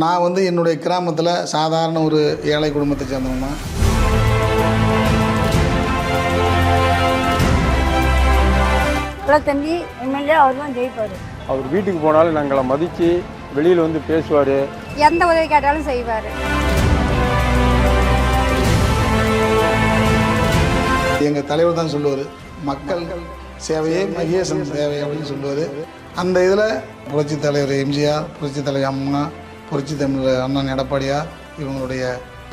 நான் வந்து என்னுடைய கிராமத்தில் சாதாரண ஒரு ஏழை குடும்பத்தை சேர்ந்தவன் தான். தம்பி எம்எல்ஏ அவர் தான் ஜெயிப்பார். அவர் வீட்டுக்கு போனாலும் நாங்களை மதித்து வெளியில் வந்து பேசுவார். எந்த உதவி கேட்டாலும் செய்வார். எங்கள் தலைவர் தான் சொல்லுவார், மக்கள் சேவையே மகேசன் சேவை அப்படின்னு சொல்லுவார். அந்த இதில் புரட்சித் தலைவர் எம்ஜிஆர், புரட்சித் தலைவர் அம்மா, புரட்சி தமிழர் அண்ணன் எடப்பாடியார் இவங்களுடைய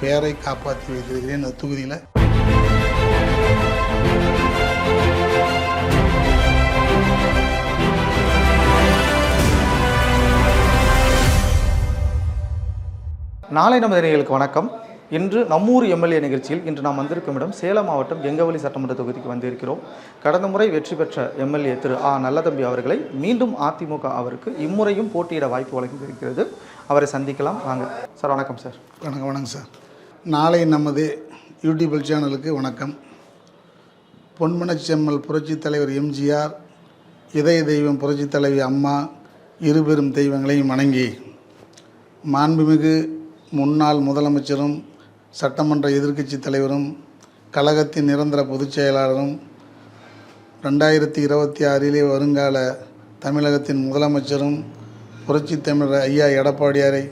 பெயரை காப்பாற்றி வைத்திருக்கிறேன் இந்த தொகுதியில். நாளை நமது நேயர்களுக்கு வணக்கம். இன்று நம்மூர் எம்எல்ஏ நிகழ்ச்சியில் இன்று நாம் வந்திருக்கும் இடம் சேலம் மாவட்டம் கெங்கவல்லி சட்டமன்ற தொகுதிக்கு வந்திருக்கிறோம். கடந்த முறை வெற்றி பெற்ற எம்எல்ஏ திரு நல்லதம்பி அவர்களை மீண்டும் அதிமுக அவருக்கு இம்முறையும் போட்டியிட வாய்ப்பு வழங்கியிருக்கிறது. அவரை சந்திக்கலாம் வாங்க. சார் வணக்கம். சார் வணக்கம் சார். நாளை நமது யூடியூப் சேனலுக்கு வணக்கம். பொன்மனச்செம்மல் புரட்சி தலைவர் எம்ஜிஆர், இதய தெய்வம் புரட்சி தலைவி அம்மா இருபெரும் தெய்வங்களையும் வணங்கி மாண்புமிகு முன்னாள் முதலமைச்சரும் சட்டமன்ற எதிர்க்கட்சி தலைவரும் கழகத்தின் நிரந்தர பொதுச் செயலாளரும் 2026 வருங்கால தமிழகத்தின் முதலமைச்சரும் புரட்சி தமிழர் ஐயா எடப்பாடியாரை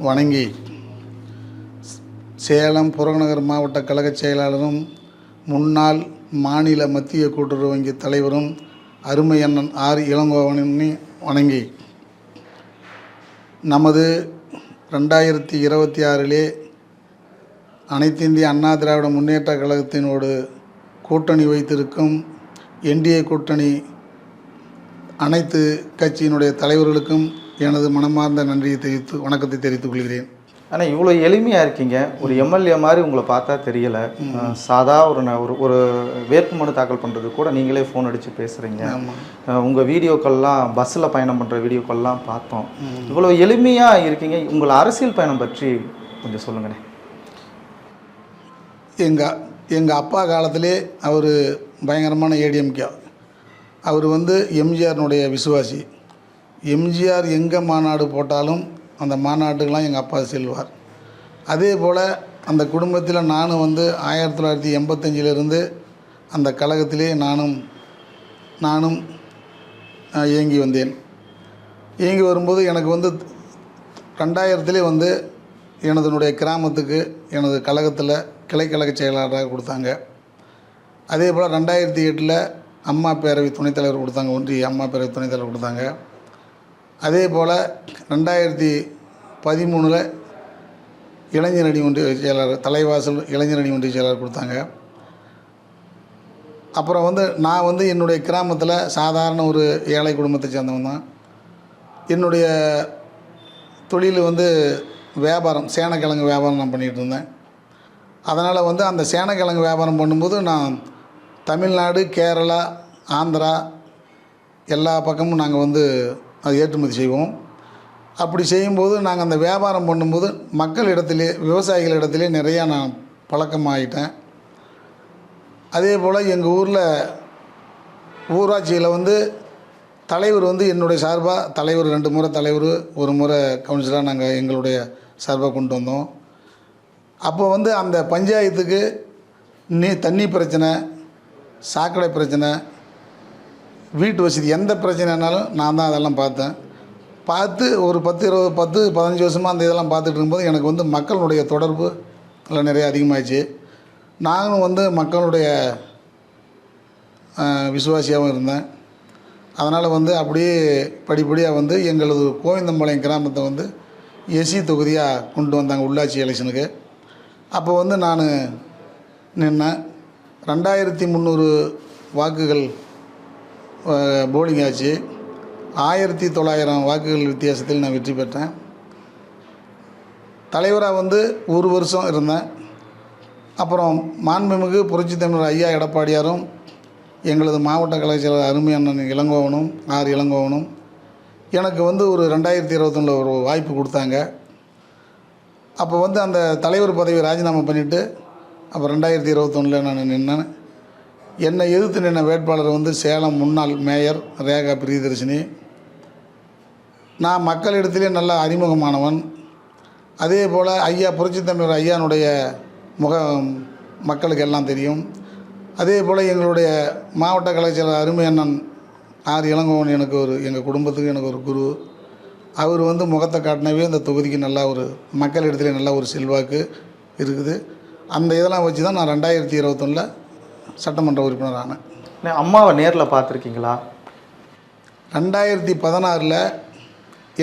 வணங்கி சேலம் புறநகர் மாவட்ட கழக செயலாளரும் முன்னாள் மாநில மத்திய கூட்டுறவு வங்கி தலைவரும் அருமை அண்ணன் இளங்கோவனை வணங்கி நமது 2026 அனைத்து இந்திய அண்ணா திராவிட முன்னேற்ற கழகத்தினோடு கூட்டணி வைத்திருக்கும் என்டிஏ கூட்டணி அனைத்து கட்சியினுடைய தலைவர்களுக்கும் எனது மனமார்ந்த நன்றியை வணக்கத்தை தெரிவித்துக் கொள்கிறேன். ஆனால் இவ்வளோ எளிமையாக இருக்கீங்க. ஒரு எம்எல்ஏ மாதிரி உங்களை பார்த்தா தெரியலை. சாதா ஒரு வேட்புமனு தாக்கல் பண்ணுறது கூட நீங்களே ஃபோன் அடித்து பேசுகிறீங்க. உங்கள் வீடியோக்கள்லாம் பஸ்ஸில் பயணம் பண்ணுற வீடியோக்கள்லாம் பார்த்தோம். இவ்வளோ எளிமையாக இருக்கீங்க. உங்கள் அரசியல் பயணம் பற்றி கொஞ்சம் சொல்லுங்கண்ணே. எங்கள் அப்பா காலத்திலே அவர் பயங்கரமான ஏடிஎம்கே. அவர் வந்து எம்ஜிஆர்னுடைய விசுவாசி. எம்ஜிஆர் எங்கே மாநாடு போட்டாலும் அந்த மாநாட்டுக்கெலாம் எங்கள் அப்பா செல்வார். அதே போல் அந்த குடும்பத்தில் நானும் வந்து 1985 அந்த கழகத்திலே நானும் இயங்கி வந்தேன். இயங்கி வரும்போது எனக்கு வந்து 2000 வந்து எனதுனுடைய கிராமத்துக்கு எனது கழகத்தில் கிளைக்கழக செயலாளராக கொடுத்தாங்க. அதே போல் 2008 அம்மா பேரவை துணைத் தலைவர் கொடுத்தாங்க, ஒன்றிய அம்மா பேரவை துணைத் தலைவர் கொடுத்தாங்க. அதே போல் 2013 இளைஞரணி ஒன்றிய செயலாளர் தலைவாசல் இளைஞரணி ஒன்றிய செயலாளர் கொடுத்தாங்க. அப்புறம் வந்து நான் வந்து என்னுடைய கிராமத்தில் சாதாரண ஒரு ஏழை குடும்பத்தை சேர்ந்தவன் தான். என்னுடைய தொழில் வந்து வியாபாரம், சேனக்கிழங்கு வியாபாரம் நான் பண்ணிகிட்டு இருந்தேன். அதனால் வந்து அந்த சேனக்கிழங்கு வியாபாரம் பண்ணும்போது நான் தமிழ்நாடு, கேரளா, ஆந்திரா எல்லா பக்கமும் நாங்கள் வந்து அது ஏற்றுமதி செய்வோம். அப்படி செய்யும்போது நாங்கள் அந்த வியாபாரம் பண்ணும்போது மக்களிடத்திலே, விவசாயிகளிடத்திலே நிறையா நான் பழக்கமாகிட்டேன். அதே போல் எங்கள் ஊரில் ஊராட்சியில் வந்து தலைவர் வந்து என்னுடைய சார்பாக தலைவர் 2 முறை தலைவர், 1 முறை கவுன்சிலராக நாங்கள் எங்களுடைய சார்பாக கொண்டு வந்தோம். அப்போ வந்து அந்த பஞ்சாயத்துக்கு தண்ணி பிரச்சனை, சாக்கடை பிரச்சனை, வீட்டு வசதி எந்த பிரச்சனைனாலும் நான் தான் அதெல்லாம் பார்த்து ஒரு 10-15 வருஷமாக அந்த இதெல்லாம் பார்த்துட்டு இருக்கும்போது எனக்கு வந்து மக்களுடைய தொடர்பு எல்லாம் நிறைய அதிகமாகிடுச்சு. நானும் வந்து மக்களுடைய விசுவாசியாகவும் இருந்தேன். அதனால் வந்து அப்படியே படிப்படியாக வந்து எங்களது கோவிந்தம்பாளையம் கிராமத்தை வந்து எஸ்சி தொகுதியாக கொண்டு வந்தாங்க உள்ளாட்சி எலெக்ஷனுக்கு. அப்போ வந்து நான் நின்னேன். 2300 வாக்குகள் போலிங் ஆச்சு. 1900 வாக்குகள் வித்தியாசத்தில் நான் வெற்றி பெற்றேன். தலைவராக வந்து 1 வருஷம் இருந்தேன். அப்புறம் மாண்புமிகு புரட்சி தமிழர் ஐயா எடப்பாடியாரும் எங்களது மாவட்ட கழக செயலர் அருமை அண்ணன் இளங்கோவனும் எனக்கு வந்து ஒரு 2021 ஒரு வாய்ப்பு கொடுத்தாங்க. அப்போ வந்து அந்த தலைவர் பதவியை ராஜினாமா பண்ணிவிட்டு அப்போ 2021 நான் நின்னேன். என்னை எதிர்த்து நின்ன வேட்பாளர் வந்து சேலம் முன்னாள் மேயர் ரேகா பிரியதர்ஷினி. நான் மக்களிடத்திலே நல்ல அறிமுகமானவன். அதே போல் ஐயா புரட்சித் தலைவர் ஐயானுடைய மக்களுக்கு எல்லாம் தெரியும். அதே போல் எங்களுடைய மாவட்ட கலைச்செயலர் அருமை அண்ணன் ஆர் இளங்கோவன் எங்கள் குடும்பத்துக்கு எனக்கு ஒரு குரு. அவர் வந்து முகத்தை காட்டினவே இந்த தொகுதிக்கு நல்லா ஒரு மக்கள் இடத்துல நல்ல ஒரு செல்வாக்கு இருக்குது. அந்த இதெல்லாம் வச்சு தான் நான் 2021 சட்டமன்ற உறுப்பினர் ஆனேன். அம்மாவை நேரில் பார்த்துருக்கீங்களா? 2016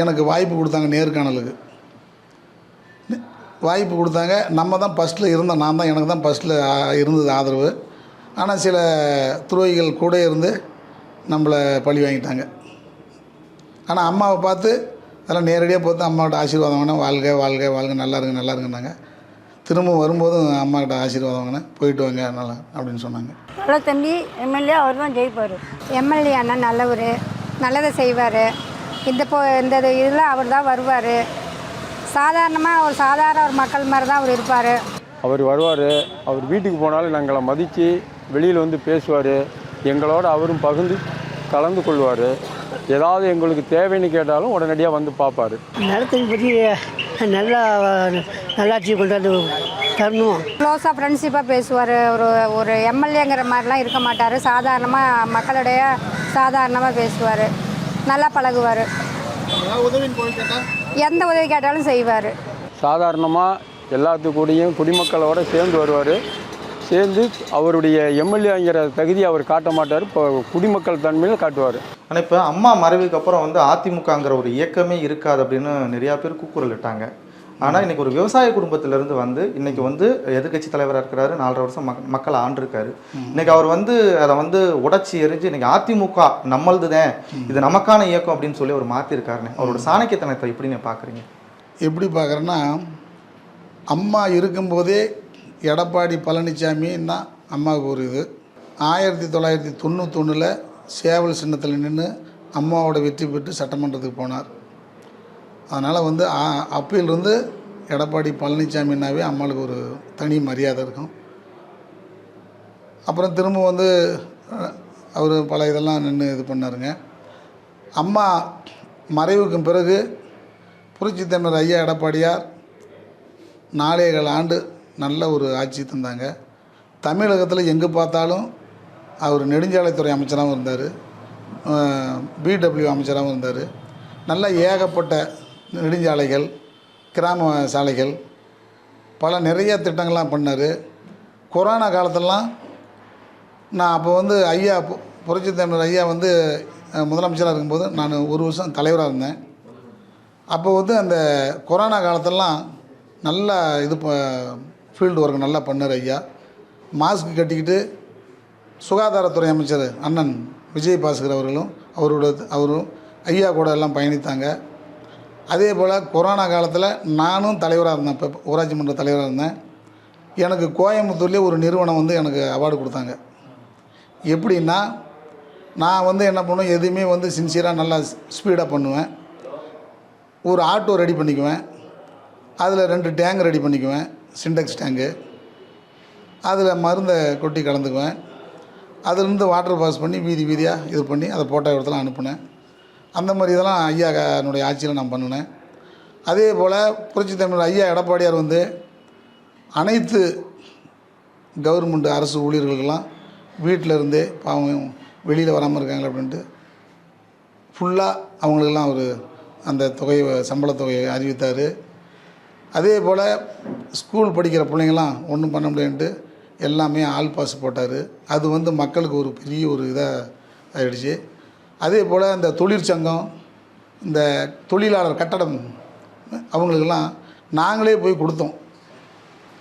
எனக்கு வாய்ப்பு கொடுத்தாங்க, நேர்காணலுக்கு வாய்ப்பு கொடுத்தாங்க. நம்ம தான் ஃபஸ்ட்டில் இருந்தோம், எனக்கு தான் ஃபஸ்ட்டில் இருந்தது ஆதரவு. ஆனால் சில துரோகிகள் கூட இருந்து நம்மளை பழி வாங்கிட்டாங்க. ஆனால் அம்மாவை பார்த்து அதெல்லாம் நேரடியாக பார்த்து அம்மாவோட ஆசீர்வாதம் வாங்கினேன். வாழ்க வாழ்க வாழ்க, நல்லா இருங்கன்னாங்க. திரும்ப வரும்போதும் அம்மாக்கிட்ட ஆசீர்வாதம் வாங்கினேன். போயிட்டு வாங்க நல்லா அப்படின்னு சொன்னாங்க. நல்ல தம்பி எம்எல்ஏ அவர் தான் ஜெயிப்பார். எம்எல்ஏ அண்ணா நல்லவர், நல்லதை செய்வார். இந்த இதில் அவர் தான் வருவார். சாதாரணமாக ஒரு சாதாரண ஒரு மக்கள் மாதிரி தான் அவர் இருப்பார். அவர் வருவார். அவர் வீட்டுக்கு போனாலும் நாங்களை மதித்து வெளியில் வந்து பேசுவார். எங்களோட அவரும் பகிர்ந்து கலந்து கொள்வார். ஏதாவது எங்களுக்கு தேவைன்னு கேட்டாலும் உடனடியாக வந்து பார்ப்பார். நிலத்தை பற்றி நல்லாட்சியை கொண்டாந்து தரணும். க்ளோஸாக ஃப்ரெண்ட்ஷிப்பாக பேசுவார். ஒரு எம்எல்ஏங்கிற மாதிரிலாம் இருக்க மாட்டார். சாதாரணமாக மக்களுடைய சாதாரணமாக பேசுவார். நல்லா பழகுவார். எந்த உதவி கேட்டாலும் செய்வார். சாதாரணமாக எல்லாத்துக்கூடையும் குடிமக்களோடு சேர்ந்து வருவார். சேர்ந்து அவருடைய எம்எல்ஏங்கிற தகுதி அவர் காட்ட மாட்டார். இப்போ குடிமக்கள் தன்மையில் காட்டுவார். ஆனால் இப்போ அம்மா மறைவுக்கு அப்புறம் வந்து அதிமுகங்கிற ஒரு இயக்கமே இருக்காது அப்படின்னு நிறையா பேர் கூக்குரல் இட்டாங்க. ஆனால் இன்றைக்கி ஒரு விவசாய குடும்பத்திலேருந்து வந்து இன்றைக்கி வந்து எதிர்கட்சி தலைவராக இருக்கிறாரு. 4.5 வருஷம் மக்களை ஆண்டிருக்காரு. இன்றைக்கி அவர் வந்து அதை வந்து உடைச்சி எரிஞ்சு இன்றைக்கி அதிமுக நம்மளது தான், இது நமக்கான இயக்கம் அப்படின்னு சொல்லி அவர் மாற்றிருக்காருன்னு அவரோட சாணக்கியத்தனத்தை எப்படி நீங்கள் பார்க்குறீங்க? எப்படி பார்க்குறேன்னா, அம்மா இருக்கும்போதே எடப்பாடி பழனிசாமின்னா அம்மாவுக்கு ஒரு இது. 1991 சேவல் சின்னத்தில் நின்று அம்மாவோட வெற்றி பெற்று சட்டமன்றத்துக்கு போனார். அதனால் வந்து அப்பையிலிருந்து எடப்பாடி பழனிசாமின்னாவே அம்மாவுக்கு ஒரு தனி மரியாதை இருக்கும். அப்புறம் திரும்ப வந்து அவர் பல இதெல்லாம் நின்று இது பண்ணாருங்க. அம்மா மறைவுக்கு பிறகு புரட்சித் தலைவர் ஐயா எடப்பாடியார் 4.5 ஆண்டு நல்ல ஒரு ஆட்சி தந்தாங்க. தமிழகத்தில் எங்கே பார்த்தாலும் அவர் நெடுஞ்சாலைத்துறை அமைச்சராகவும் இருந்தார், பிடபிள்யூ அமைச்சராகவும் இருந்தார். நல்ல ஏகப்பட்ட நெடுஞ்சாலைகள், கிராம சாலைகள், நிறைய திட்டங்கள்லாம் பண்ணார். கொரோனா காலத்திலலாம் நான் அப்போ வந்து ஐயா புரட்சித் தலைவர் ஐயா வந்து முதலமைச்சராக இருக்கும்போது நான் 1 வருஷம் தலைவராக இருந்தேன். அப்போ வந்து அந்த கொரோனா காலத்திலலாம் நல்லா ஃபீல்டு ஒர்க் நல்லா பண்ணார் ஐயா. மாஸ்க் கட்டிக்கிட்டு சுகாதாரத்துறை அமைச்சர் அண்ணன் விஜயபாஸ்கர் அவர்களும் அவரும் ஐயா கூட எல்லாம் பயணித்தாங்க. அதே போல் கொரோனா காலத்தில் நானும் தலைவராக இருந்தேன். இப்போ ஊராட்சி மன்ற தலைவராக இருந்தேன். எனக்கு கோயம்புத்தூர்லேயே ஒரு நிறுவனம் வந்து எனக்கு அவார்டு கொடுத்தாங்க. எப்படின்னா, நான் வந்து என்ன பண்ணுவேன், எதுவுமே வந்து சின்சியராக நல்லா ஸ்பீடாக பண்ணுவேன். ஒரு ஆட்டோ ரெடி பண்ணிக்குவேன், அதில் 2 டேங்க் ரெடி பண்ணிக்குவேன், சிண்டெக்ஸ் டேங்கு. அதில் மருந்தை கொட்டி கலந்துக்குவேன். அதிலிருந்து வாட்டர் பாஸ் பண்ணி வீதியாக இது பண்ணி அதை போட்ட இடத்துல அனுப்புனேன். அந்த மாதிரி இதெல்லாம் ஐயா என்னுடைய ஆட்சியில் நான் பண்ணினேன். அதே போல் புரட்சித் தலைவர் ஐயா எடப்பாடியார் வந்து அனைத்து கவர்மெண்ட் அரசு ஊழியர்களுக்கெல்லாம் வீட்டில் இருந்தே பாவம் வெளியில் வராமல் இருக்காங்க அப்படின்ட்டு ஃபுல்லாக அவங்களுக்கெல்லாம் ஒரு அந்த தொகையை சம்பளத்தொகையை அறிவித்தார். அதே போல் ஸ்கூல் படிக்கிற பிள்ளைங்களாம் ஒன்றும் பண்ண முடியாதுன்ட்டு எல்லாமே ஆல் பாஸ் போட்டார். அது வந்து மக்களுக்கு ஒரு பெரிய ஒரு இதாக ஆகிடுச்சு. அதே போல் இந்த தொழிற்சங்கம், இந்த தொழிலாளர் கட்டடம் அவங்களுக்கெல்லாம் நாங்களே போய் கொடுத்தோம்.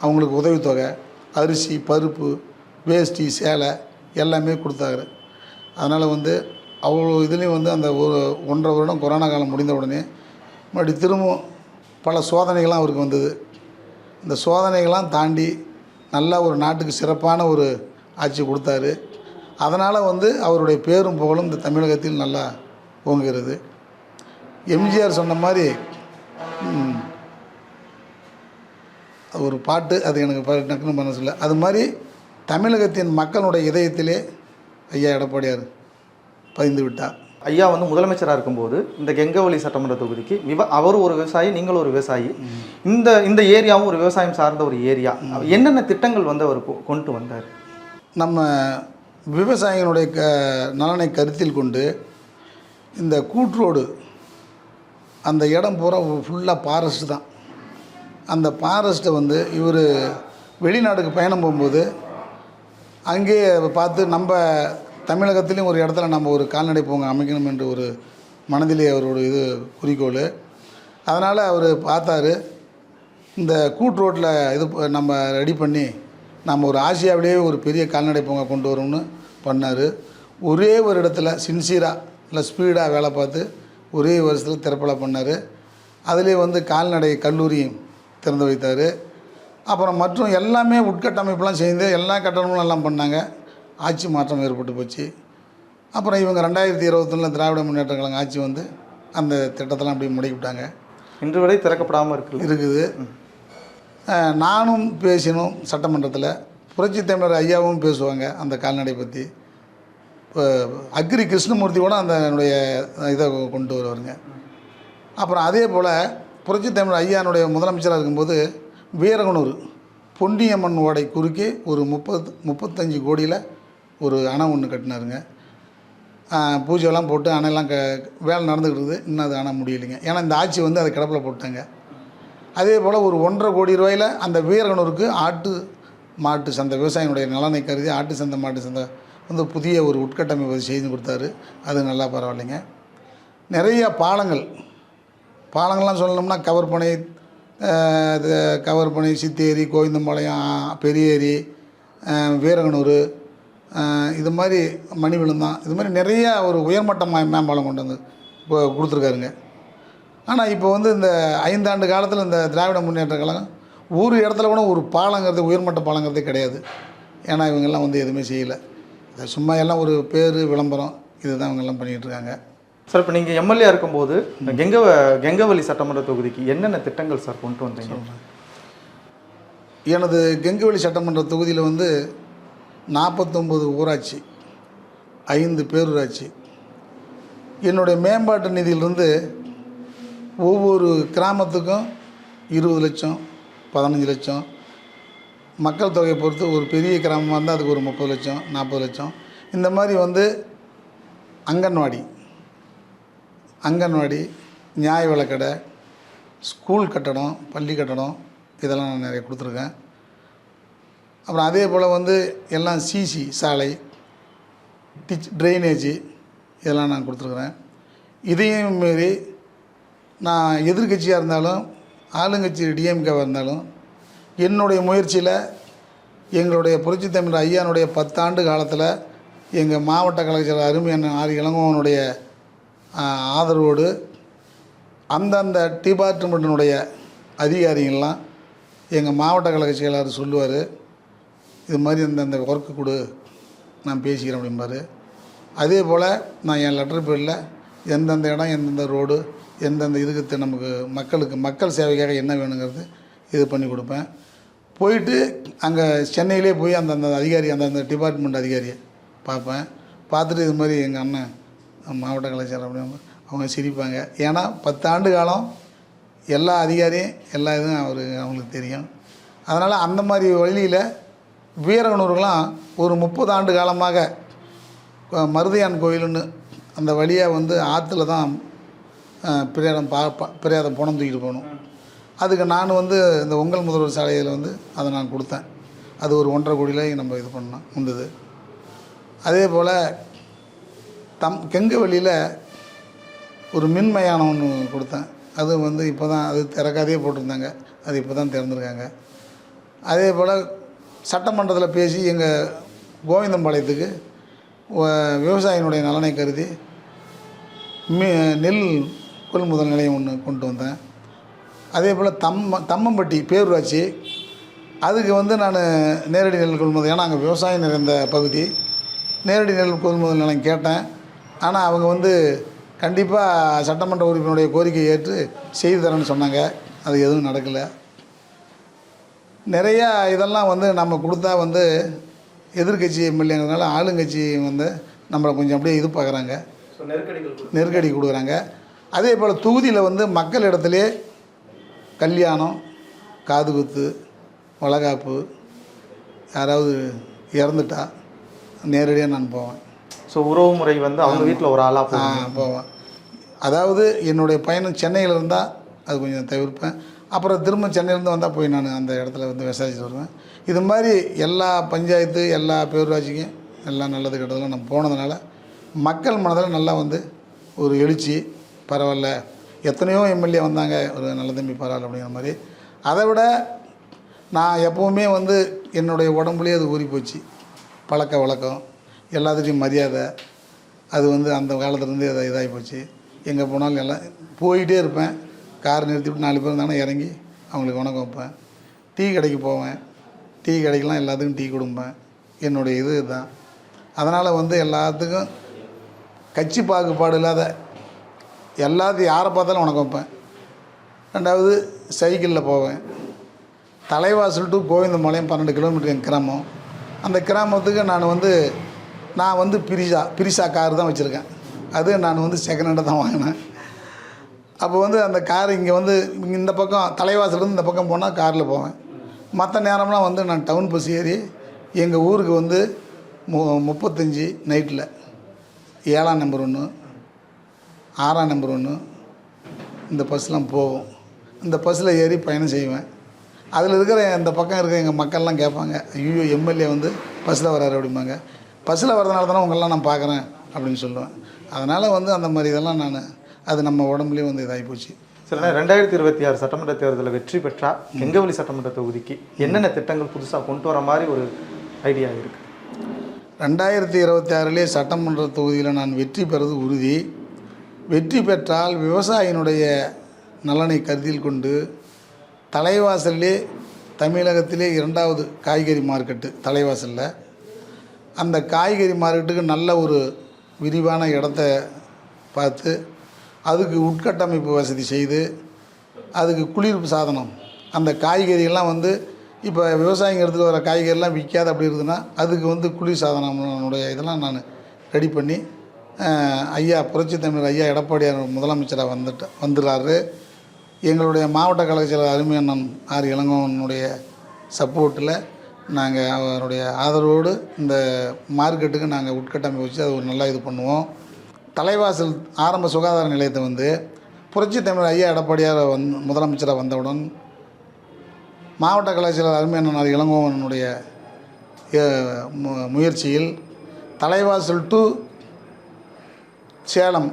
அவங்களுக்கு உதவித்தொகை, அரிசி, பருப்பு, வேஷ்டி, சேலை எல்லாமே கொடுத்தாரு. அதனால் வந்து அவ்வளோ இதுலேயும் வந்து அந்த 1.5 வருடம் கொரோனா காலம் முடிந்த உடனே மறுபடியும் திரும்பவும் பல சோதனைகள்லாம் அவருக்கு வந்தது. இந்த சோதனைகள்லாம் தாண்டி நல்லா ஒரு நாட்டுக்கு சிறப்பான ஒரு ஆட்சி கொடுத்தாரு. அதனால் வந்து அவருடைய பேரும் புகழும் இந்த தமிழகத்தில் நல்லா ஓங்குகிறது. எம்ஜிஆர் சொன்ன மாதிரி ஒரு பாட்டு, அது எனக்கு டக்குன்னு பண்ண சொல்ல, அது மாதிரி தமிழகத்தின் மக்களுடைய இதயத்திலே ஐயா எடப்பாடியார் பதிந்து விட்டார். ஐயா வந்து முதலமைச்சராக இருக்கும்போது இந்த கெங்கவல்லி சட்டமன்ற தொகுதிக்கு அவர் ஒரு விவசாயி, நீங்களும் ஒரு விவசாயி, இந்த ஏரியாவும் ஒரு விவசாயம் சார்ந்த ஒரு ஏரியா. என்னென்ன திட்டங்கள் வந்து அவர் கொண்டு வந்தார்? நம்ம விவசாயிகளுடைய நலனை கருத்தில் கொண்டு இந்த கூட்ரோடு அந்த இடம் பூரா ஃபுல்லாக ஃபாரஸ்ட் தான். அந்த ஃபாரஸ்ட்டை வந்து இவர் வெளிநாடுக்கு பயணம் போகும்போது அங்கேயே பார்த்து நம்ம தமிழகத்துலேயும் ஒரு இடத்துல நம்ம ஒரு கால்நடை பூங்கா அமைக்கணும் என்று ஒரு மனதிலே அவரோட இது குறிக்கோள். அதனால் அவர் பார்த்தாரு, இந்த கூட்ரோட்டில் இது நம்ம ரெடி பண்ணி நம்ம ஒரு ஆசியாவிலேயே ஒரு பெரிய கால்நடை பூங்கா கொண்டு வரோம்னு பண்ணார். ஒரே ஒரு இடத்துல சின்சியராக இல்லை ஸ்பீடாக வேலை பார்த்து ஒரே வருஷத்தில் திறப்பலை பண்ணார். அதிலே வந்து கால்நடை கல்லூரியும் திறந்து வைத்தார். அப்புறம் மற்றும் எல்லாமே உட்கட்டமைப்பெலாம் செய்து எல்லா கட்டணமும் எல்லாம் பண்ணாங்க. ஆட்சி மாற்றம் ஏற்பட்டு போச்சு. அப்புறம் இவங்க 2021 திராவிட முன்னேற்ற கழகம் ஆட்சி வந்து அந்த திட்டத்தெல்லாம் அப்படி முடக்கிவிட்டாங்க. இன்று வரை திறக்கப்படாமல் இருக்குது. நானும் பேசினோம் சட்டமன்றத்தில், புரட்சி தமிழர் ஐயாவும் பேசுவாங்க அந்த கால்நடை பற்றி. இப்போ அக்ரி கிருஷ்ணமூர்த்தி கூட அந்த என்னுடைய இதை கொண்டு வருவாருங்க. அப்புறம் அதே போல் புரட்சி தமிழர் ஐயானுடைய முதலமைச்சராக இருக்கும்போது வீரகனூர் பொன்னியம்மன் ஓடை குறுக்கே ஒரு 35 கோடியில் ஒரு அணை ஒன்று கட்டினாருங்க. பூஜையெல்லாம் போட்டு அணையெல்லாம் வேலை நடந்துக்கிட்டு இருக்குது. இன்னும் அது அணை முடியலைங்க. ஏன்னா இந்த ஆட்சி வந்து அதை கிடப்பில் போட்டாங்க. அதே போல் ஒரு 1.5 கோடி ரூபாயில் அந்த வீரகனூருக்கு ஆட்டு மாட்டு சந்தை, விவசாயினுடைய நலனை கருதி ஆட்டு சந்தை மாட்டு சந்தை வந்து புதிய ஒரு உட்கட்டமைப்பு செய்து கொடுத்தாரு. அது நல்லா பரவாயில்லைங்க. நிறைய பாலங்கள்லாம் சொல்லணும்னா கவர்பனை, சித்தேரி, கோவிந்தம்பாளையம், பெரியேரி, வீரகனூர், இது மாதிரி மணிவிழுந்தான், இது மாதிரி நிறையா ஒரு உயர்மட்ட மேம்பாலம் கொண்டு வந்து இப்போ கொடுத்துருக்காருங்க. ஆனால் இப்போ வந்து இந்த 5 ஆண்டு காலத்தில் இந்த திராவிட முன்னேற்ற கழகம் ஒரு இடத்துல கூட ஒரு பாலங்கிறது, உயர்மட்ட பாலங்கிறதே கிடையாது. ஏன்னா இவங்கெல்லாம் வந்து எதுவுமே செய்யலை. சும்மா எல்லாம் ஒரு பேர் விளம்பரம் இதுதான் இவங்கெல்லாம் பண்ணிகிட்ருக்காங்க. சார், இப்போ நீங்கள் எம்எல்ஏ இருக்கும்போது கெங்கவல்லி சட்டமன்ற தொகுதிக்கு என்னென்ன திட்டங்கள் சார் கொண்டு வந்தீங்க? எனது கெங்கவல்லி சட்டமன்ற தொகுதியில் வந்து 49 ஊராட்சி, 5 பேரூராட்சி. என்னுடைய மேம்பாட்டு நிதியிலிருந்து ஒவ்வொரு கிராமத்துக்கும் 20 லட்சம், 15 லட்சம், மக்கள் தொகையை பொறுத்து ஒரு பெரிய கிராமமாக இருந்தால் அதுக்கு ஒரு 30 லட்சம், 40 லட்சம், இந்த மாதிரி வந்து அங்கன்வாடி, நியாய விலைக்கடை, ஸ்கூல் கட்டடம், பள்ளி கட்டடம், இதெல்லாம் நான் நிறைய கொடுத்துருக்கேன். அப்புறம் அதே போல் வந்து எல்லாம் சிசி சாலை, ட்ரைனேஜு, இதெல்லாம் நான் கொடுத்துருக்குறேன். இதையும் மீறி நான் எதிர்கட்சியாக இருந்தாலும் ஆளுங்கட்சி டிஎம்கேவாக இருந்தாலும் என்னுடைய முயற்சியில் எங்களுடைய புரட்சி தமிழர் ஐயானுடைய 10 ஆண்டு காலத்தில் எங்கள் மாவட்ட கலைஞர் அருமையான ஆர் இளங்கோவனுடைய ஆதரவோடு அந்தந்த டிபார்ட்மெண்ட்டினுடைய அதிகாரிகள்லாம் எங்கள் மாவட்ட கழக செயலாளர் சொல்லுவார், இது மாதிரி அந்த ஒர்க்கு கொடு, நான் பேசிக்கிறேன் அப்படிம்பார். அதே போல் நான் என் லெட்டர் பேரில் எந்தெந்த இடம், எந்தெந்த ரோடு, எந்தெந்த இதுக்கு நமக்கு மக்கள் சேவைக்காக என்ன வேணுங்கிறது இது பண்ணி கொடுப்பேன். போயிட்டு அங்கே சென்னையிலே போய் அந்தந்த அதிகாரி, அந்தந்த டிபார்ட்மெண்ட் அதிகாரியை பார்ப்பேன். பார்த்துட்டு இது மாதிரி எங்கள் அண்ணன் மாவட்ட கலைஞர் அப்படின்னு அவங்க சிரிப்பாங்க. ஏன்னா 10 ஆண்டு காலம் எல்லா அதிகாரியும் எல்லா இதுவும் அவங்களுக்கு தெரியும். அதனால் அந்த மாதிரி வழியில் வீரகனூருக்கெலாம் ஒரு 30 ஆண்டு காலமாக மருதையான் கோயிலுன்னு அந்த வழியாக வந்து ஆற்றுல தான் பிரேதம் பணம் தூக்கிட்டு போகணும். அதுக்கு நான் வந்து இந்த உங்கள் முதல்வர் சாலையில் வந்து அதை நான் கொடுத்தேன். அது ஒரு 1.5 கோடியில் நம்ம இது பண்ணோம் வந்தது. அதே போல் கெங்கவல்லியில் ஒரு மின்மயானம் ஒன்று கொடுத்தேன். அது வந்து இப்போ தான் அது திறக்காதே போட்டிருந்தாங்க, அது இப்போ தான் திறந்துருக்காங்க. அதே போல் சட்டமன்றத்தில் பேசி எங்கள் கோவிந்தம்பாளையத்துக்கு விவசாயினுடைய நலனை கருதி நெல் கொள்முதல் நிலையம் ஒன்று கொண்டு வந்தேன். அதே போல் தம்மம்பட்டி பேரூராட்சி, அதுக்கு வந்து நான் நேரடி நெல் கொள்முதல், ஏன்னா அங்கே விவசாயம் நிறைந்த பகுதி, நேரடி நெல் கொள்முதல் நிலையம் கேட்டேன். ஆனால் அவங்க வந்து கண்டிப்பாக சட்டமன்ற உறுப்பினருடைய கோரிக்கையை ஏற்று செய்து தரேன்னு சொன்னாங்க. அது எதுவும் நடக்கலை. நிறையா இதெல்லாம் வந்து நம்ம கொடுத்தா வந்து எதிர்கட்சி எம்எல்ஏங்கிறதுனால ஆளுங்கட்சி வந்து நம்மளை கொஞ்சம் அப்படியே இது பார்க்குறாங்க. நெருக்கடி கொடுக்குறாங்க. அதே போல் தொகுதியில் வந்து மக்கள் இடத்துலே கல்யாணம், காதுகுத்து, வளகாப்பு, யாராவது இறந்துட்டா நேரடியாக நான் போவேன். ஸோ உறவு முறை வந்து அவங்க வீட்டில் ஒரு ஆளாக போவேன். அதாவது என்னுடைய பயணம் சென்னையில் இருந்தால் அது கொஞ்சம் தவிர்ப்பேன். அப்புறம் திரும்ப சென்னையிலேருந்து வந்தால் போய் நான் அந்த இடத்துல வந்து விசாரிச்சுட்டு வருவேன். இது மாதிரி எல்லா பஞ்சாயத்து, எல்லா பேரூராட்சிக்கும் எல்லாம் நல்லது கெட்டதெல்லாம் நம்ம போனதுனால மக்கள் மனதில் நல்லா வந்து ஒரு எழுச்சி, பரவாயில்ல, எத்தனையோ எம்எல்ஏ வந்தாங்க, ஒரு நல்ல தம்பி பரவாயில்ல அப்படிங்கிற மாதிரி. அதை விட நான் எப்போவுமே வந்து என்னுடைய உடம்புலேயே அது ஊறி போச்சு. பழக்க வழக்கம், எல்லாத்துலேயும் மரியாதை, அது வந்து அந்த காலத்துலேருந்து அதை இதாகி போச்சு. எங்கே போனாலும் எல்லாம் போயிட்டே இருப்பேன். கார் நிறுத்திவிட்டு 4 பேர் இருந்தாங்கன்னா இறங்கி அவங்களுக்கு வணக்கம் வைப்பேன். டீ கடைக்கு போவேன். டீ கடைக்கெலாம் எல்லாத்துக்கும் டீ கொடுப்பேன். என்னுடைய இது தான். அதனால் வந்து எல்லாத்துக்கும் கட்சி பாகுபாடு இல்லாத எல்லாத்தையும் யாரை பார்த்தாலும் வணக்கம் வைப்பேன். 2வது சைக்கிளில் போவேன். தலைவாசல் டு கோவிந்தம்பாளையம் 12 கிலோமீட்டர் என் கிராமம். அந்த கிராமத்துக்கு நான் வந்து பிரிசா கார் தான் வச்சுருக்கேன். அது நான் வந்து செகண்ட் ஹேண்டாக தான் வாங்கினேன். அப்போ வந்து அந்த கார் இங்கே வந்து இந்த பக்கம் தலைவாசலேருந்து இந்த பக்கம் போனால் காரில் போவேன். மற்ற நேரம்லாம் வந்து நான் டவுன் பஸ் ஏறி எங்கள் ஊருக்கு வந்து 35 நைட்டில் 7ஆம் நம்பர் 1, 6ஆம் நம்பர் 1 இந்த பஸ்லாம் போகும். இந்த பஸ்ஸில் ஏறி பயணம் செய்வேன். அதில் இருக்கிற இந்த பக்கம் இருக்கிற எங்கள் மக்கள்லாம் கேட்பாங்க, ஐயோ எம்எல்ஏ வந்து பஸ்ஸில் வராரு அப்படிம்பாங்க. பஸ்ஸில் வரதுனால தானே உங்களெலாம் நான் பார்க்குறேன் அப்படின்னு சொல்லுவேன். அதனால் வந்து அந்த மாதிரி இதெல்லாம் அது நம்ம உடம்புலேயே வந்து இதாகி போச்சு. சில 2026 சட்டமன்ற தேர்தலில் வெற்றி பெற்றா கெங்கவல்லி சட்டமன்ற தொகுதிக்கு என்னென்ன திட்டங்கள் புதுசாக கொண்டு வர மாதிரி ஒரு ஐடியா இருக்குது? 2026 சட்டமன்ற தொகுதியில் நான் வெற்றி பெறுவது உறுதி. வெற்றி பெற்றால் விவசாயினுடைய நலனை கருத்தில் கொண்டு தலைவாசல்லே தமிழகத்திலே 2வது காய்கறி மார்க்கெட்டு தலைவாசலில், அந்த காய்கறி மார்க்கெட்டுக்கு நல்ல ஒரு விரிவான இடத்த பார்த்து அதுக்கு உட்கட்டமைப்பு வசதி செய்து அதுக்கு குளிர்ப்பு சாதனம், அந்த காய்கறிகள்லாம் வந்து இப்போ விவசாயிங்க எடுத்துகிட்டு வர காய்கறிலாம் விற்காது அப்படி இருக்குதுன்னா அதுக்கு வந்து குளிர் சாதனங்களுடைய இதெல்லாம் நான் ரெடி பண்ணி ஐயா புரட்சி தமிழர் ஐயா எடப்பாடியார் முதலமைச்சராக வந்துடுறாரு. எங்களுடைய மாவட்ட கழகச் அருமை அண்ணன் ஆர் இளங்கோவனுடைய சப்போர்ட்டில் நாங்கள் அவருடைய ஆதரவோடு இந்த மார்க்கெட்டுக்கு நாங்கள் உட்கட்டமைப்பு வச்சு அது ஒரு நல்லா இது பண்ணுவோம். தலைவாசல் ஆரம்ப சுகாதார நிலையத்தை வந்து புரட்சி தமிழர் ஐயா எடப்பாடியார் முதலமைச்சராக வந்தவுடன் மாவட்ட கலாச்சார அருமை அண்ணன் ஆர் இளங்கோவனுடைய முயற்சியில் தலைவாசல் டு சேலம்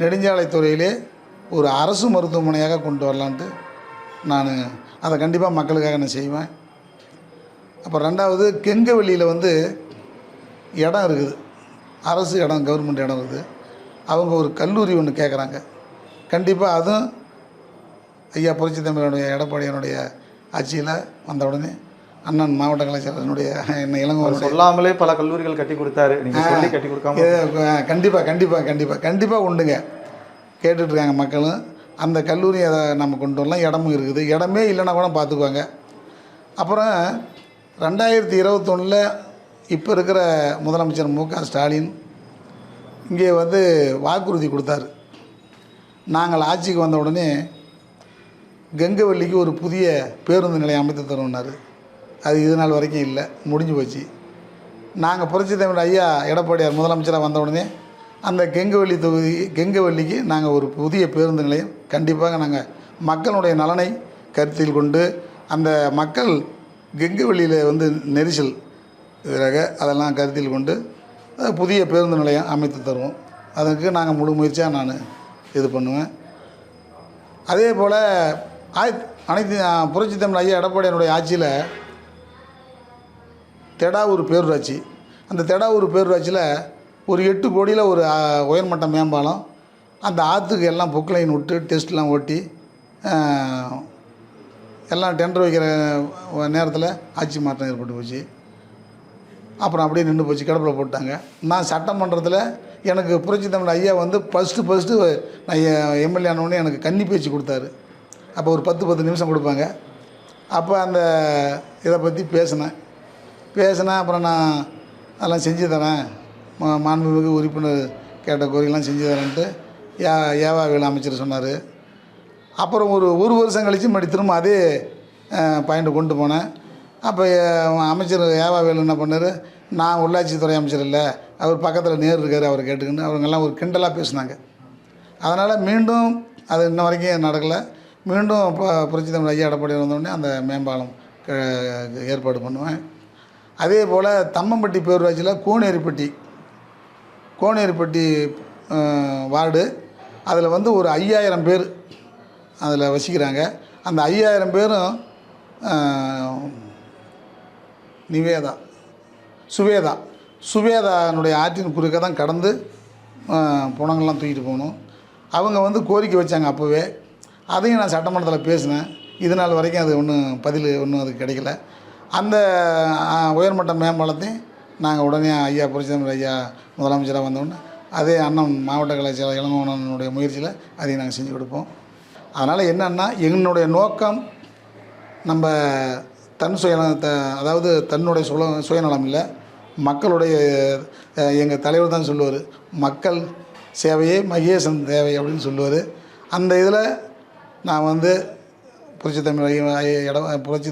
நெடுஞ்சாலைத்துறையிலே ஒரு அரசு மருத்துவமனையாக கொண்டு வரலான்ட்டு நான் அதை கண்டிப்பாக மக்களுக்காக நான் செய்வேன். அப்புறம் 2வது கெங்கவல்லியில் வந்து இடம் இருக்குது, அரசு இடம், கவர்மெண்ட் இடம் இருக்குது. அவங்க ஒரு கல்லூரி ஒன்று கேட்குறாங்க. கண்டிப்பாக அதுவும் ஐயா புரட்சி தமிழனுடைய எடப்பாடியானுடைய ஆட்சியில் வந்த உடனே அண்ணன் மாவட்ட கலாச்சாரனுடைய என்ன இளங்கோவன் சொல்லாமலே பல கல்லூரிகள் கட்டி கொடுத்தாரு. நீங்கள் சொல்லி கட்டி கொடுக்காம கண்டிப்பாக உண்டுங்க. கேட்டுட்ருக்காங்க மக்களும். அந்த கல்லூரி அதை நம்ம கொண்டு வரலாம். இடமும் இருக்குது. இடமே இல்லைன்னா கூட பார்த்துக்குவாங்க. அப்புறம் 2021 இப்போ இருக்கிற முதலமைச்சர் மு.க. ஸ்டாலின் இங்கே வந்து வாக்குறுதி கொடுத்தாரு. நாங்கள் ஆட்சிக்கு வந்த உடனே கெங்கவல்லிக்கு ஒரு புதிய பேருந்து நிலையம் அமைத்து தருவோம்னாரு. அது இது நாள் வரைக்கும் இல்லை, முடிஞ்சு போச்சு. நாங்கள் புரட்சி தமிழர் ஐயா எடப்பாடியார் முதலமைச்சராக வந்த உடனே அந்த கெங்கவல்லிக்கு நாங்கள் ஒரு புதிய பேருந்து நிலையம் கண்டிப்பாக நாங்கள் மக்களுடைய நலனை கருத்தில் கொண்டு அந்த மக்கள் கெங்கவல்லியில் வந்து நெரிசல் அதெல்லாம் கருத்தில் கொண்டு புதிய பேருந்து நிலையம் அமைத்து தருவோம். அதுக்கு நாங்கள் முழு முயற்சியாக நான் இது பண்ணுவேன். அதே போல் அனைத்து புரட்சி தமிழ் ஐயா எடப்பாடியாருடைய ஆட்சியில் தெடாவூர் பேரூராட்சி, அந்த தெடாவூர் பேரூராட்சியில் ஒரு 8 கோடியில் ஒரு உயர்மட்ட மேம்பாலம், அந்த ஆற்றுக்கு எல்லாம் பொக்லைன் விட்டு டெஸ்ட்லாம் ஓட்டி எல்லாம் டெண்டர் வைக்கிற நேரத்தில் ஆட்சி மாற்றம் ஏற்பட்டு போச்சு. அப்புறம் அப்படியே நின்று போச்சு, கிடப்பில் போட்டாங்க. நான் சட்டமன்றத்தில் எனக்கு புரட்சி தமிழ் ஐயா வந்து ஃபஸ்ட்டு நான் எம்எல்ஏ ஆனோடனே எனக்கு கன்னி பேச்சு கொடுத்தாரு. அப்போ ஒரு 10 நிமிஷம் கொடுப்பாங்க. அப்போ அந்த இதை பற்றி பேசினேன். அப்புறம் நான் அதெல்லாம் செஞ்சு தரேன், மாண்புமிகு உறுப்பினர் கேட்ட கோரிக்கைலாம் செஞ்சு தரேன்ட்டு ஏவாவேலு அமைச்சர் சொன்னார். அப்புறம் ஒரு வருஷம் கழித்து மறுபடி திரும்ப அதே பாயிண்ட்டை கொண்டு போனேன். அப்போ அமைச்சர் ஏவாவேலு என்ன பண்ணார், நான் உள்ளாட்சித்துறை அமைச்சர் இல்லை, அவர் பக்கத்தில் நேரு இருக்கார், அவர் கேட்டுக்கின்னு அவங்கெல்லாம் ஒரு கிண்டலாக பேசினாங்க. அதனால் மீண்டும் அது இன்ன வரைக்கும் நடக்கலை. மீண்டும் புரட்சி தமிழ் ஐயா எடப்பாடி வந்தோடனே அந்த மேம்பாலம் ஏற்பாடு பண்ணுவேன். அதே போல் தம்மம்பட்டி பேரூராட்சியில் கோனேரிப்பட்டி வார்டு, அதில் வந்து ஒரு 5000 பேர் அதில் வசிக்கிறாங்க. அந்த 5000 பேரும் சுவேதானுடைய ஆற்றின் குறுக்க தான் கடந்து புணங்கள்லாம் தூக்கிட்டு போகணும். அவங்க வந்து கோரிக்கை வச்சாங்க அப்போவே. அதையும் நான் சட்டமன்றத்தில் பேசினேன். இது நாள் வரைக்கும் அது பதில் அதுக்கு கிடைக்கல. அந்த உயர்மட்ட மேம்பாலத்தையும் நாங்கள் உடனே ஐயா புரட்சி தமிழ் ஐயா முதலமைச்சராக வந்தோடனே அதே அண்ணன் மாவட்ட கலாச்சார இளங்கோவனுடைய முயற்சியில் அதையும் நாங்கள் செஞ்சு கொடுப்போம். அதனால் என்னென்னா என்னுடைய நோக்கம் நம்ம அதாவது தன்னுடைய சுயநலம் இல்லை, மக்களுடைய எங்கள் தலைவர் தான் சொல்லுவார், மக்கள் சேவையே மகேசன் தேவை அப்படின்னு சொல்லுவார். அந்த இதில் நான் வந்து புரட்சி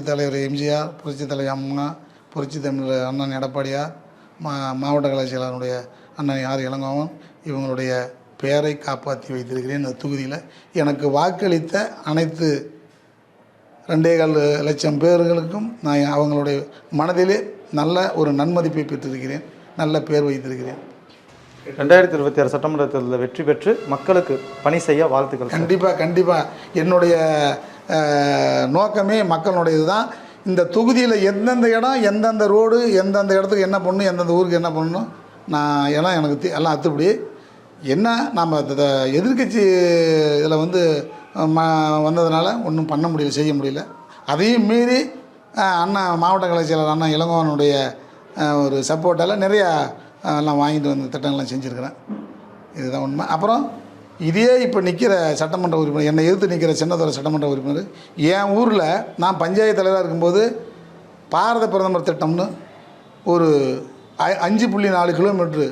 தலைவர் எம்ஜிஆர், புரட்சி தலைவர் அம்மா, புரட்சி தமிழ் அண்ணன் எடப்பாடியார், மாவட்ட கலாச்சாரனுடைய அண்ணன் இளங்கோவன் இவங்களுடைய பெயரை காப்பாற்றி வைத்திருக்கிறேன். இந்த தொகுதியில் எனக்கு வாக்களித்த அனைத்து 2.25 லட்சம் பேர்களுக்கும் நான் அவங்களுடைய மனதிலே நல்ல ஒரு நன்மதிப்பை பெற்றிருக்கிறேன், நல்ல பேர் வைத்திருக்கிறேன். 2026 சட்டமன்ற தேர்தலில் வெற்றி பெற்று மக்களுக்கு பணி செய்ய வாழ்த்துக்கள். கண்டிப்பாக என்னுடைய நோக்கமே மக்களுடையது தான். இந்த தொகுதியில் எந்தெந்த இடம், எந்தெந்த ரோடு, எந்தெந்த இடத்துக்கு என்ன பண்ணணும், எந்தெந்த ஊருக்கு என்ன பண்ணணும், நான் எல்லாம் எனக்கு எல்லாம் அத்துப்படி. என்ன நம்ம எதிர்கட்சி இதில் வந்து வந்ததுனால ஒன்றும் பண்ண முடியல, செய்ய முடியல. அதையும் மீறி அண்ணா மாவட்ட கலைச்செயலர் அண்ணா இளங்கோவனுடைய ஒரு சப்போர்ட்டால் நிறையா எல்லாம் வாங்கிட்டு வந்த திட்டங்கள்லாம் செஞ்சுருக்கிறேன். இதுதான் உண்மை. அப்புறம் இதே இப்போ நிற்கிற சட்டமன்ற உறுப்பினர், என்னை எதிர்த்து நிற்கிற சின்னதுரை சட்டமன்ற உறுப்பினர், என் ஊரில் நான் பஞ்சாயத்து தலைவராக இருக்கும்போது பாரத பிரதமர் திட்டம்னு ஒரு 5.4 கிலோமீட்ரு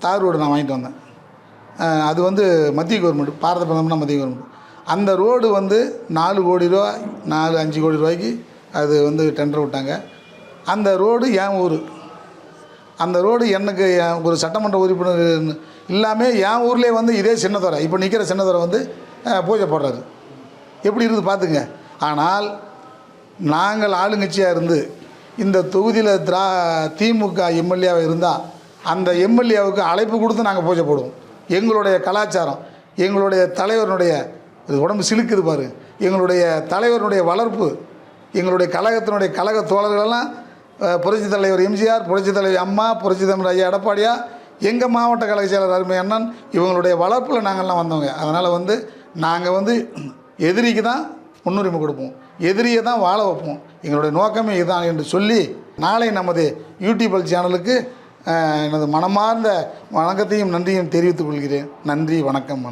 தார் ரோடு நான் வாங்கிட்டு வந்தேன். அது வந்து மத்திய கவர்மெண்ட், பாரத பிரதமர்னா மத்திய கவர்மெண்ட். அந்த ரோடு வந்து 4 கோடி ரூபா, 5 கோடி ரூபாய்க்கு அது வந்து டெண்டர் விட்டாங்க. அந்த ரோடு என் ஊர். அந்த ரோடு எனக்கு ஒரு சட்டமன்ற உறுப்பினர் இல்லாமல் என் ஊர்லேயே வந்து இதே சின்னதுரை, இப்போ நிற்கிற சின்னதுரை வந்து பூஜை போடுறாரு. எப்படி இருக்குது பார்த்துங்க. ஆனால் நாங்கள் ஆளுங்கட்சியாக இருந்து இந்த தொகுதியில் திமுக எம்எல்ஏவாக இருந்தால் அந்த எம்எல்ஏவுக்கு அழைப்பு கொடுத்து நாங்கள் பூஜை போடுவோம். எங்களுடைய கலாச்சாரம், எங்களுடைய தலைவருடைய உடம்பு சிலுக்குது பாரு, எங்களுடைய தலைவருடைய வளர்ப்பு, எங்களுடைய கழகத்தினுடைய கழக தோழர்களெல்லாம் புரட்சி தலைவர் எம்ஜிஆர், புரட்சி தலைவர் அம்மா, புரட்சி தமிழ் ஐயா எடப்பாடியார், எங்கள் மாவட்ட கழக செயலர் அருமை அண்ணன், இவங்களுடைய வளர்ப்பில் நாங்கள்லாம் வந்தவங்க. அதனால் வந்து நாங்கள் வந்து எதிரிக்கு தான் முன்னுரிமை கொடுப்போம், எதிரியை தான் வாழ வைப்போம். எங்களுடைய நோக்கமே இதுதான் என்று சொல்லி நாளை நமது யூடியூப் சேனலுக்கு எனது மனமார்ந்த வணக்கத்தையும் நன்றியும் தெரிவித்துக் கொள்கிறேன். நன்றி, வணக்கம்.